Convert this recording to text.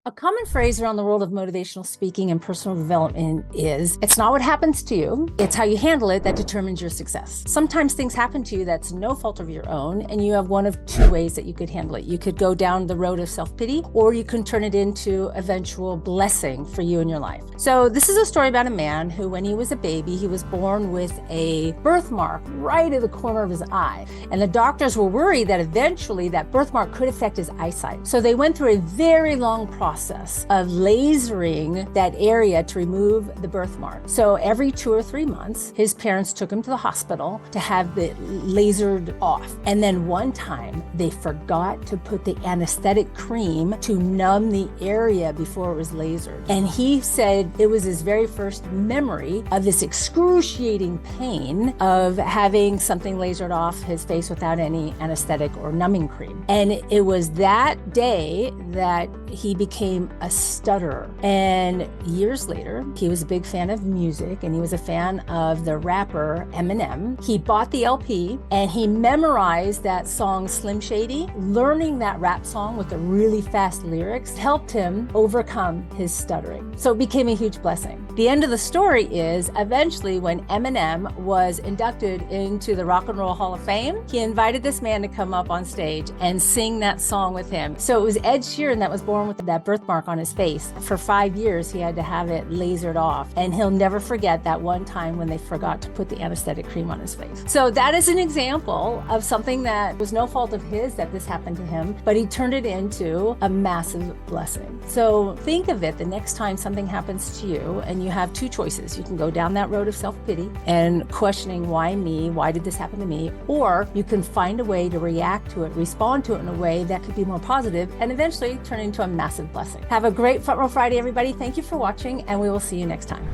A common phrase around the world of motivational speaking and personal development is, it's not what happens to you, it's how you handle it that determines your success. Sometimes things happen to you that's no fault of your own, and you have one of two ways that you could handle it. You could go down the road of self-pity, or you can turn it into eventual blessing for you in your life. So this is a story about a man who, when he was a baby, he was born with a birthmark right at the corner of his eye. And the doctors were worried that eventually that birthmark could affect his eyesight. So they went through a very long process of lasering that area to remove the birthmark. So every 2 or 3 months, his parents took him to the hospital to have it lasered off. And then one time they forgot to put the anesthetic cream to numb the area before it was lasered. And he said it was his very first memory of this excruciating pain of having something lasered off his face without any anesthetic or numbing cream. And it was that day that he became a stutterer. And years later, he was a big fan of music, and he was a fan of the rapper Eminem. He bought the LP and he memorized that song Slim Shady. Learning that rap song with the really fast lyrics helped him overcome his stuttering. So it became a huge blessing. The end of the story is, eventually when Eminem was inducted into the Rock and Roll Hall of Fame, he invited this man to come up on stage and sing that song with him. So it was Ed Sheeran that was born with that birthmark on his face. For 5 years, he had to have it lasered off, and he'll never forget that one time when they forgot to put the anesthetic cream on his face. So that is an example of something that was no fault of his that this happened to him, but he turned it into a massive blessing. So think of it the next time something happens to you and you have two choices. You can go down that road of self-pity and questioning, why me? Why did this happen to me? Or you can find a way to react to it, respond to it in a way that could be more positive and eventually turn into a massive blessing. Have a great Front Row Friday, everybody. Thank you for watching, and we will see you next time.